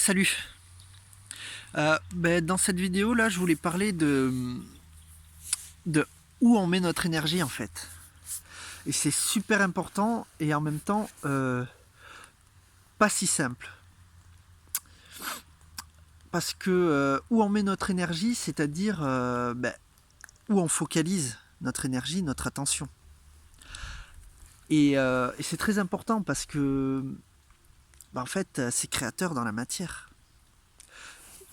Salut. Dans cette vidéo là, je voulais parler de où on met notre énergie en fait. Et c'est super important et en même temps pas si simple. Parce que où on met notre énergie, c'est-à-dire où on focalise notre énergie, notre attention. Et c'est très important parce que en fait, c'est créateur dans la matière.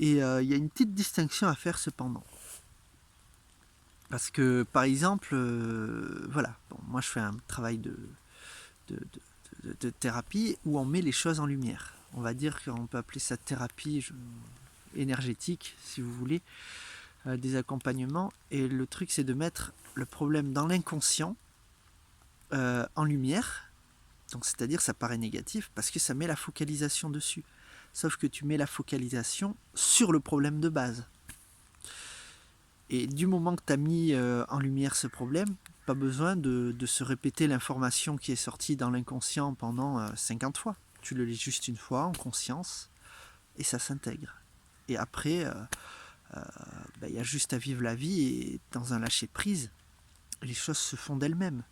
Et il y a une petite distinction à faire cependant. Parce que, par exemple, voilà, bon, moi je fais un travail de, de thérapie où on met les choses en lumière. On va dire qu'on peut appeler ça thérapie énergétique, si vous voulez, des accompagnements. Et le truc, c'est de mettre le problème dans l'inconscient en lumière. Donc, c'est-à-dire, ça paraît négatif parce que ça met la focalisation dessus. Sauf que tu mets la focalisation sur le problème de base. Et du moment que tu as mis en lumière ce problème, pas besoin de se répéter l'information qui est sortie dans l'inconscient pendant 50 fois. Tu le lis juste une fois en conscience et ça s'intègre. Et après, y a juste à vivre la vie et dans un lâcher-prise, les choses se font d'elles-mêmes.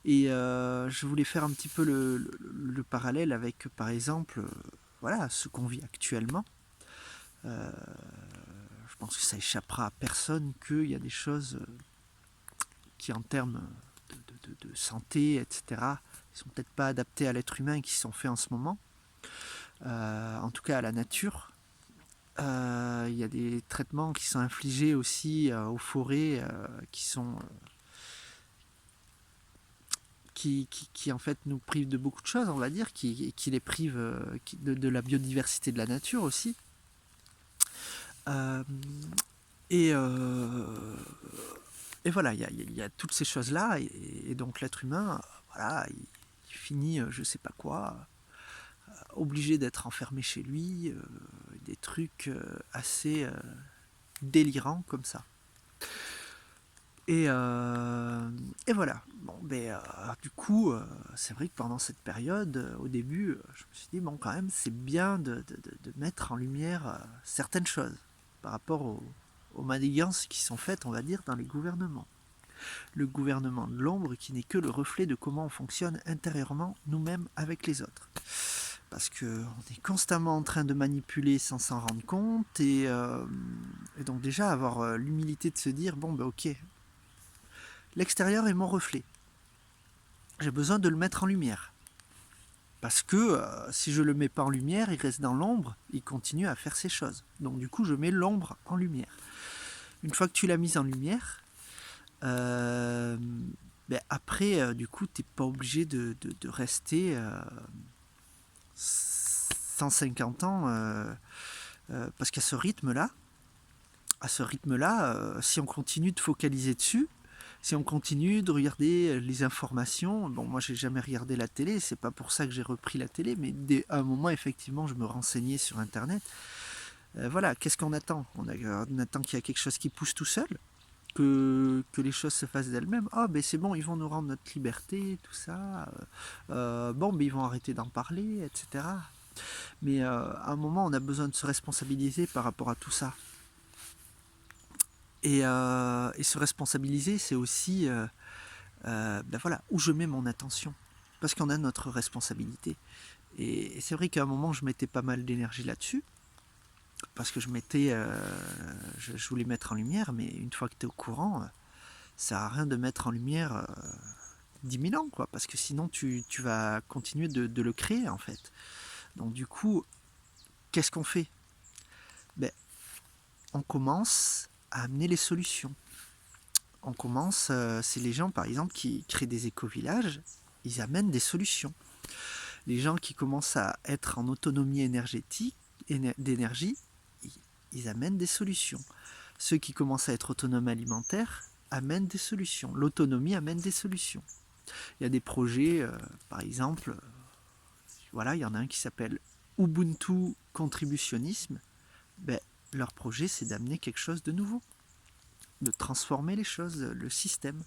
Et je voulais faire un petit peu le parallèle avec, par exemple, voilà, ce qu'on vit actuellement. Je pense que ça échappera à personne qu'il y a des choses qui, en termes de santé, etc., ne sont peut-être pas adaptées à l'être humain et qui sont faits en ce moment. En tout cas à la nature. Il y a des traitements qui sont infligés aussi aux forêts qui sont qui en fait nous privent de beaucoup de choses, on va dire, qui les privent de la biodiversité de la nature aussi. Euh, et, euh, et voilà, il y a toutes ces choses-là, et donc l'être humain, voilà, il finit, je sais pas quoi, obligé d'être enfermé chez lui, des trucs assez délirants comme ça. Et, et voilà. Bon, du coup, c'est vrai que pendant cette période, au début, je me suis dit, bon, quand même, c'est bien de mettre en lumière certaines choses par rapport aux manigances qui sont faites, on va dire, dans les gouvernements. Le gouvernement de l'ombre qui n'est que le reflet de comment on fonctionne intérieurement nous-mêmes avec les autres. Parce qu'on est constamment en train de manipuler sans s'en rendre compte et donc déjà avoir l'humilité de se dire, bon, ok, l'extérieur est mon reflet. J'ai besoin de le mettre en lumière. Parce que si je ne le mets pas en lumière, il reste dans l'ombre, il continue à faire ses choses. Donc du coup, je mets l'ombre en lumière. Une fois que tu l'as mise en lumière, après, du coup, tu n'es pas obligé de rester 150 ans, parce qu'à ce rythme-là, si on continue de focaliser dessus, si on continue de regarder les informations, bon, moi j'ai jamais regardé la télé, c'est pas pour ça que j'ai repris la télé, mais à un moment effectivement je me renseignais sur internet. Voilà, qu'est-ce qu'on attend? On attend qu'il y a quelque chose qui pousse tout seul, que les choses se fassent d'elles-mêmes. Ah, ben c'est bon, ils vont nous rendre notre liberté, tout ça. Bon, ben ils vont arrêter d'en parler, etc. Mais à un moment, on a besoin de se responsabiliser par rapport à tout ça. Et se responsabiliser, c'est aussi voilà, où je mets mon attention. Parce qu'on a notre responsabilité. Et c'est vrai qu'à un moment, je mettais pas mal d'énergie là-dessus. Parce que je voulais mettre en lumière, mais une fois que tu es au courant, ça sert à rien de mettre en lumière 10 000 ans, quoi. Parce que sinon, tu vas continuer de le créer, en fait. Donc du coup, qu'est-ce qu'on fait? On commence à amener les solutions. On commence, c'est les gens par exemple qui créent des éco-villages, ils amènent des solutions. Les gens qui commencent à être en autonomie énergétique, d'énergie, ils amènent des solutions. Ceux qui commencent à être autonomes alimentaires amènent des solutions. L'autonomie amène des solutions. Il y a des projets, par exemple, voilà, il y en a un qui s'appelle Ubuntu Contributionnisme. Leur projet, c'est d'amener quelque chose de nouveau, de transformer les choses, le système.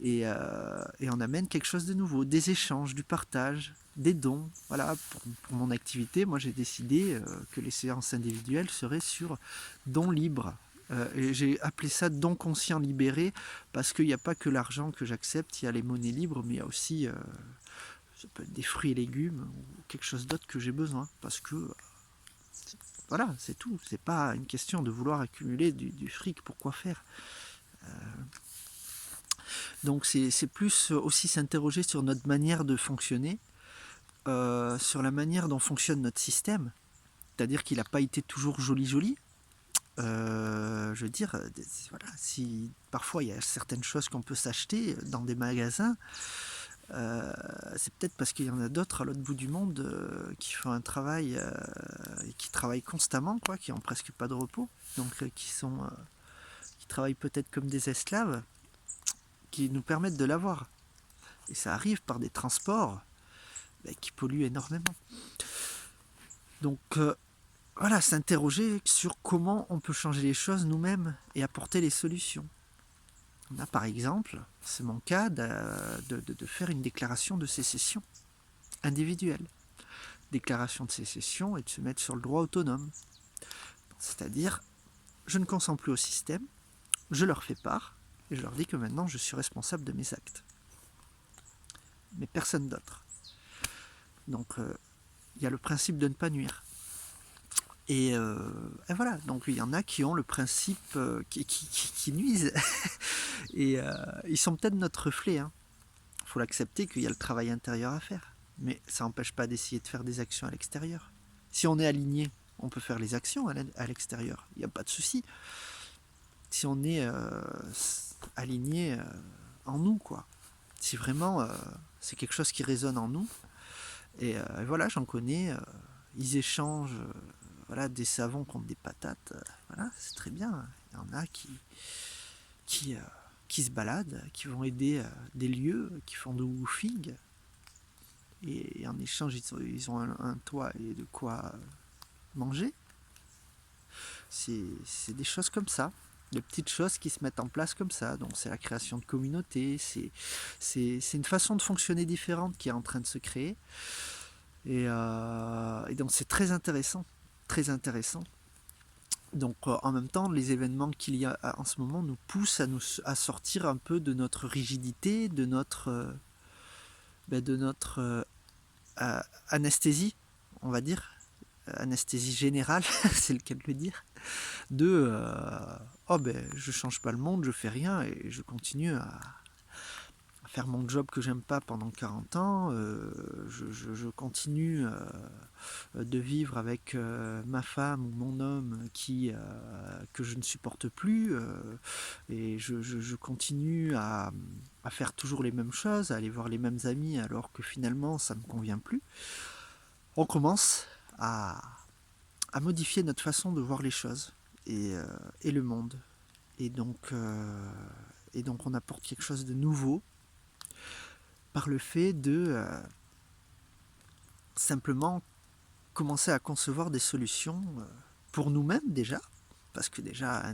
et on amène quelque chose de nouveau, des échanges, du partage, des dons. Voilà, pour mon activité, moi j'ai décidé que les séances individuelles seraient sur dons libres. Et j'ai appelé ça don conscient libéré parce qu'il n'y a pas que l'argent que j'accepte, il y a les monnaies libres, mais il y a aussi ça peut être des fruits et légumes ou quelque chose d'autre que j'ai besoin. Parce que voilà, c'est tout. C'est pas une question de vouloir accumuler du fric, pourquoi faire. Donc c'est plus aussi s'interroger sur notre manière de fonctionner, sur la manière dont fonctionne notre système. C'est-à-dire qu'il n'a pas été toujours joli. Je veux dire, voilà, si parfois il y a certaines choses qu'on peut s'acheter dans des magasins, c'est peut-être parce qu'il y en a d'autres à l'autre bout du monde qui font un travail et qui travaillent constamment, quoi, qui ont presque pas de repos, donc qui travaillent peut-être comme des esclaves, qui nous permettent de l'avoir. Et ça arrive par des transports qui polluent énormément. Donc voilà, s'interroger sur comment on peut changer les choses nous-mêmes et apporter les solutions. On a par exemple, c'est mon cas, de faire une déclaration de sécession individuelle. Déclaration de sécession et de se mettre sur le droit autonome. C'est-à-dire, je ne consens plus au système, je leur fais part, et je leur dis que maintenant je suis responsable de mes actes. Mais personne d'autre. Donc, il y a le principe de ne pas nuire. Et voilà, donc il y en a qui ont le principe qui nuisent. Et ils sont peut-être notre reflet. Il faut l'accepter qu'il y a le travail intérieur à faire. Mais ça n'empêche pas d'essayer de faire des actions à l'extérieur. Si on est aligné, on peut faire les actions à l'extérieur. Il n'y a pas de souci. Si on est aligné en nous, quoi. Si vraiment c'est quelque chose qui résonne en nous. Et voilà, j'en connais. Ils échangent voilà, des savons contre des patates. Voilà, c'est très bien. Il y en a qui se baladent, qui vont aider des lieux, qui font du woofing. Et en échange, ils ont un toit et de quoi manger. C'est des choses comme ça, de petites choses qui se mettent en place comme ça. Donc c'est la création de communautés, c'est une façon de fonctionner différente qui est en train de se créer. Et donc c'est très intéressant, très intéressant. Donc en même temps, les événements qu'il y a en ce moment nous poussent à sortir un peu de notre rigidité, de notre anesthésie, on va dire, anesthésie générale, c'est le cas de le dire, de je change pas le monde, je fais rien et je continue à faire mon job que j'aime pas pendant 40 ans, je continue de vivre avec ma femme ou mon homme que je ne supporte plus, et je continue à faire toujours les mêmes choses, à aller voir les mêmes amis alors que finalement ça ne me convient plus. On commence à modifier notre façon de voir les choses et le monde. Et donc on apporte quelque chose de nouveau par le fait de simplement commencer à concevoir des solutions pour nous-mêmes déjà, parce que déjà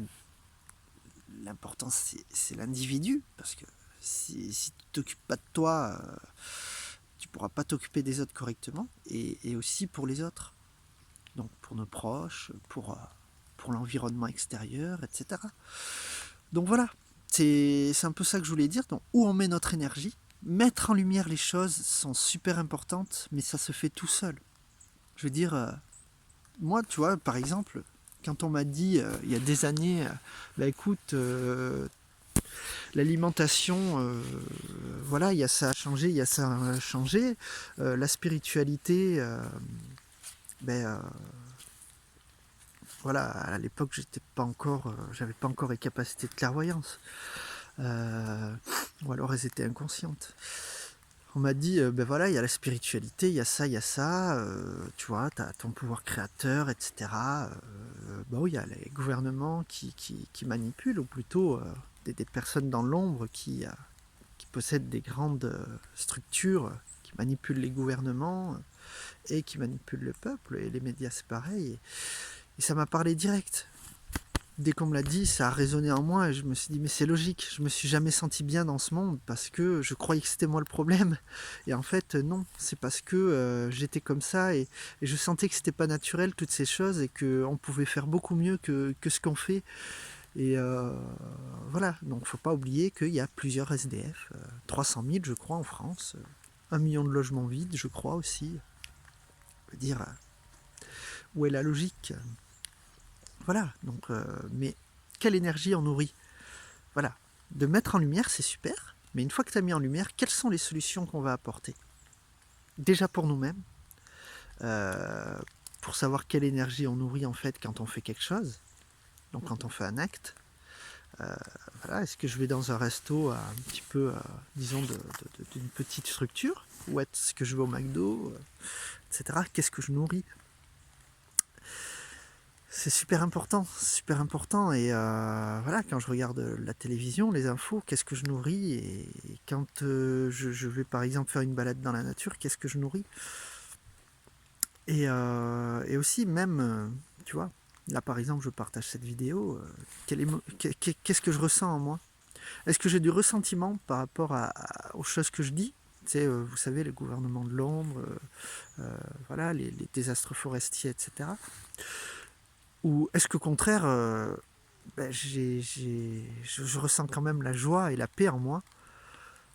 l'important c'est l'individu, parce que si tu t'occupes pas de toi, tu pourras pas t'occuper des autres correctement, et aussi pour les autres, donc pour nos proches, pour l'environnement extérieur, etc. Donc voilà, c'est un peu ça que je voulais dire. Donc, où on met notre énergie, mettre en lumière les choses sont super importantes, mais ça se fait tout seul. Je veux dire, moi, tu vois, par exemple, quand on m'a dit il y a des années, écoute, l'alimentation, voilà, il y a ça à changer, il y a ça à changer, la spiritualité, voilà, à l'époque, j'avais pas encore les capacités de clairvoyance, ou alors elles étaient inconscientes. On m'a dit, voilà, il y a la spiritualité, il y a ça, tu vois, tu as ton pouvoir créateur, etc. Oui, il y a les gouvernements qui manipulent, ou plutôt des personnes dans l'ombre qui possèdent des grandes structures qui manipulent les gouvernements et qui manipulent le peuple, et les médias c'est pareil. Et ça m'a parlé direct. dès qu'on me l'a dit, ça a résonné en moi et je me suis dit mais c'est logique, je me suis jamais senti bien dans ce monde parce que je croyais que c'était moi le problème. Et en fait non, c'est parce que j'étais comme ça et je sentais que c'était pas naturel toutes ces choses et qu'on pouvait faire beaucoup mieux que ce qu'on fait. Et voilà, donc faut pas oublier qu'il y a plusieurs SDF, 300 000 je crois en France, 1 million de logements vides je crois aussi. On peut dire où est la logique? Voilà, donc mais quelle énergie on nourrit? Voilà, de mettre en lumière c'est super, mais une fois que tu as mis en lumière, quelles sont les solutions qu'on va apporter? Déjà pour nous-mêmes, euh, pour savoir quelle énergie on nourrit en fait quand on fait quelque chose, donc quand on fait un acte. Euh, voilà, est-ce que je vais dans un resto un petit peu, disons, d'une petite structure, ou est-ce que je vais au McDo, etc. Qu'est-ce que je nourris? C'est super important. Et voilà, quand je regarde la télévision, les infos, qu'est-ce que je nourris? Et quand je vais par exemple faire une balade dans la nature, qu'est-ce que je nourris? Et aussi même, tu vois, là par exemple, je partage cette vidéo, qu'est-ce que je ressens en moi? Est-ce que j'ai du ressentiment par rapport aux choses que je dis? Tu sais, vous savez, les gouvernements de l'ombre, voilà, les désastres forestiers, etc. Ou est-ce qu'au contraire, ben, je ressens quand même la joie et la paix en moi,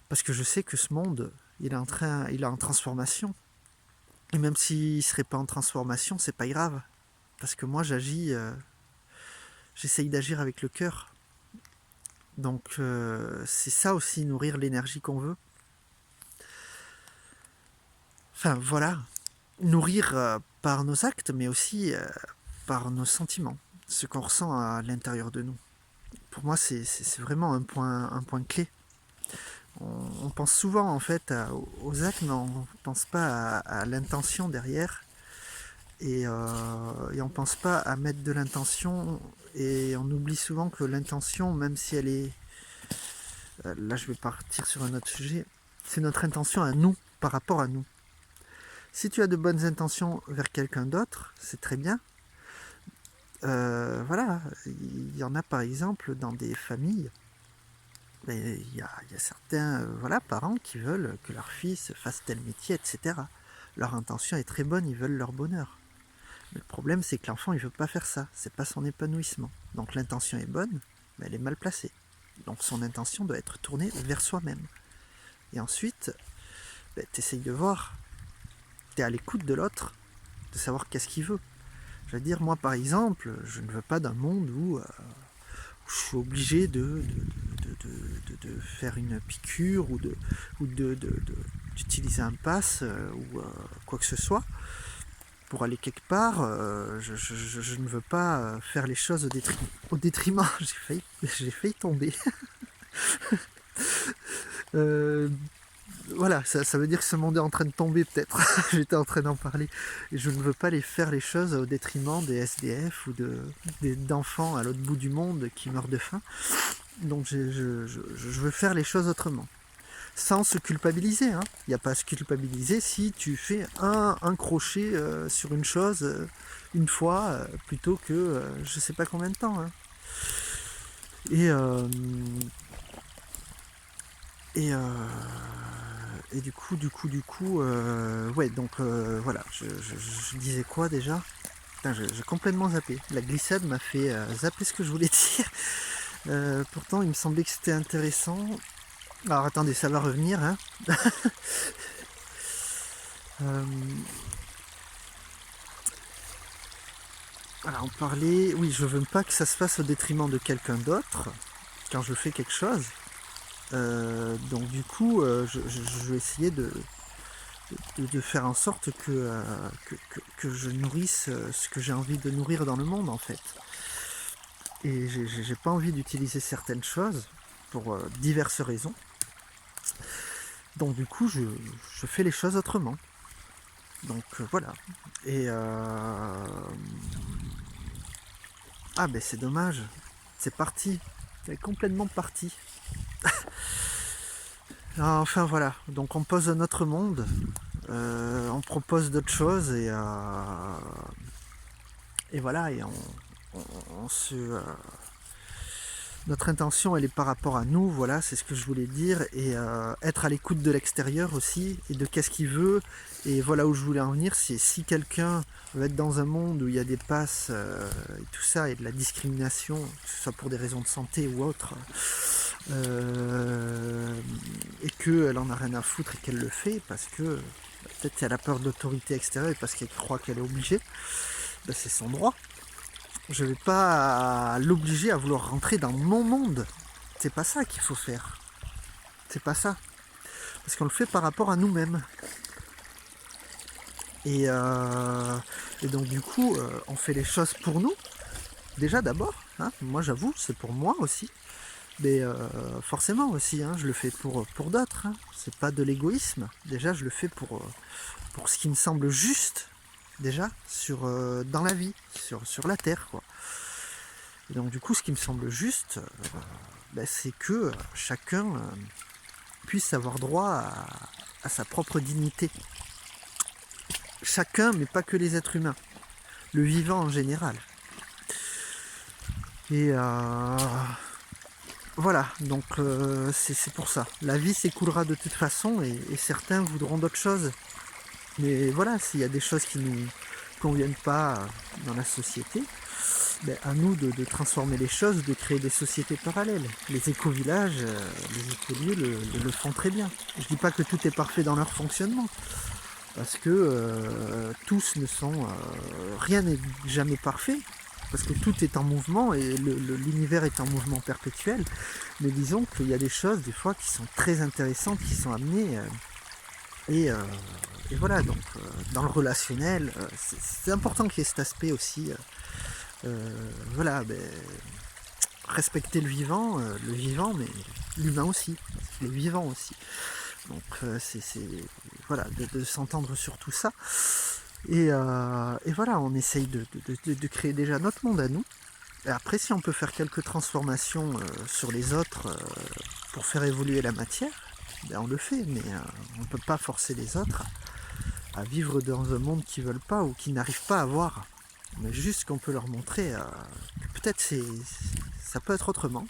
parce que je sais que ce monde, il est en transformation. Et même s'il ne serait pas en transformation, c'est pas grave, parce que moi j'agis, j'essaye d'agir avec le cœur. Donc c'est ça aussi, nourrir l'énergie qu'on veut. Enfin voilà, nourrir par nos actes, mais aussi par nos sentiments, ce qu'on ressent à l'intérieur de nous. Pour moi, c'est vraiment un point clé. On pense souvent en fait aux actes, mais on ne pense pas à l'intention derrière. Et on ne pense pas à mettre de l'intention. Et on oublie souvent que l'intention, même si elle est... là, je vais partir sur un autre sujet. C'est notre intention à nous, par rapport à nous. Si tu as de bonnes intentions vers quelqu'un d'autre, c'est très bien. Voilà, il y en a par exemple dans des familles, il y a certains voilà, parents qui veulent que leur fils fasse tel métier, etc. Leur intention est très bonne, ils veulent leur bonheur. Mais le problème, c'est que l'enfant, il ne veut pas faire ça, c'est pas son épanouissement. Donc l'intention est bonne, mais elle est mal placée. Donc son intention doit être tournée vers soi-même. Et ensuite, tu essayes de voir, tu es à l'écoute de l'autre, de savoir qu'est-ce qu'il veut. Je veux dire, moi par exemple, je ne veux pas d'un monde où je suis obligé de faire une piqûre ou d'utiliser un pass ou quoi que ce soit pour aller quelque part. Je ne veux pas faire les choses au détriment. J'ai failli tomber. Voilà, ça veut dire que ce monde est en train de tomber peut-être. J'étais en train d'en parler. Et je ne veux pas faire les choses au détriment des SDF ou d'enfants à l'autre bout du monde qui meurent de faim. Donc je veux faire les choses autrement. Sans se culpabiliser. Hein. Il n'y a pas à se culpabiliser si tu fais un crochet sur une chose une fois plutôt que je ne sais pas combien de temps. Hein. Et du coup, ouais, donc voilà, je disais quoi déjà? Putain, j'ai complètement zappé. La glissade m'a fait zapper ce que je voulais dire. Pourtant, il me semblait que c'était intéressant. Alors attendez, ça va revenir. Hein. Alors on parlait, oui, je veux pas que ça se fasse au détriment de quelqu'un d'autre quand je fais quelque chose. Donc du coup, je vais essayer de faire en sorte que je nourrisse ce que j'ai envie de nourrir dans le monde en fait. Et j'ai pas envie d'utiliser certaines choses pour diverses raisons. Donc du coup, je fais les choses autrement. Donc voilà. Et ah ben c'est dommage. C'est parti. C'est complètement parti. Enfin voilà. Donc on pose un autre monde. On propose d'autres choses et voilà. Et on se, notre intention, elle est par rapport à nous, voilà, c'est ce que je voulais dire, et être à l'écoute de l'extérieur aussi, et de qu'est-ce qu'il veut, et voilà où je voulais en venir, c'est si quelqu'un veut être dans un monde où il y a des passes et tout ça, et de la discrimination, que ce soit pour des raisons de santé ou autres, et qu'elle en a rien à foutre et qu'elle le fait, parce que peut-être qu'elle a peur de l'autorité extérieure, et parce qu'elle croit qu'elle est obligée, ben c'est son droit. Je vais pas l'obliger à vouloir rentrer dans mon monde. C'est pas ça qu'il faut faire. C'est pas ça. Parce qu'on le fait par rapport à nous-mêmes. Et, donc du coup, on fait les choses pour nous. Déjà d'abord. Hein, moi j'avoue, c'est pour moi aussi. Mais forcément aussi, hein, je le fais pour d'autres. Hein. C'est pas de l'égoïsme. Déjà, je le fais pour ce qui me semble juste. Déjà, dans la vie, sur la terre, quoi. Et donc du coup, ce qui me semble juste, c'est que chacun puisse avoir droit à sa propre dignité. Chacun, mais pas que les êtres humains. Le vivant en général. Et voilà, donc c'est pour ça. La vie s'écoulera de toute façon, et certains voudront d'autres choses. Mais voilà, s'il y a des choses qui ne nous conviennent pas dans la société, à nous de transformer les choses, de créer des sociétés parallèles. Les éco-villages, les écoliers le font très bien. Je ne dis pas que tout est parfait dans leur fonctionnement, parce que tous ne sont... rien n'est jamais parfait, parce que tout est en mouvement, et l'univers est en mouvement perpétuel. Mais disons qu'il y a des choses, des fois, qui sont très intéressantes, qui sont amenées... Et voilà, donc dans le relationnel, c'est important qu'il y ait cet aspect aussi. Voilà, respecter le vivant, mais l'humain aussi, les vivants aussi. Donc c'est voilà, de s'entendre sur tout ça. Et voilà, on essaye de créer déjà notre monde à nous. Et après, si on peut faire quelques transformations sur les autres pour faire évoluer la matière, on le fait, mais on ne peut pas forcer les autres à vivre dans un monde qu'ils ne veulent pas ou qu'ils n'arrivent pas à voir. Mais juste qu'on peut leur montrer que peut-être ça peut être autrement,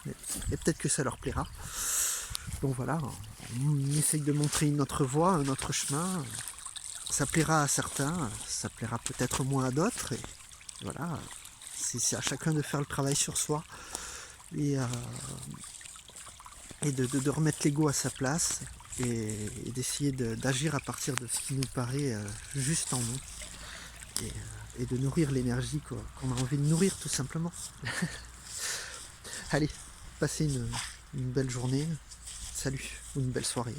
et peut-être que ça leur plaira. Donc voilà, on essaye de montrer une autre voie, un autre chemin. Ça plaira à certains, ça plaira peut-être moins à d'autres. Et voilà, c'est à chacun de faire le travail sur soi. Et de remettre l'ego à sa place, et d'essayer d'agir à partir de ce qui nous paraît juste en nous, et de nourrir l'énergie qu'on a envie de nourrir, tout simplement. Allez, passez une belle journée, salut, ou une belle soirée.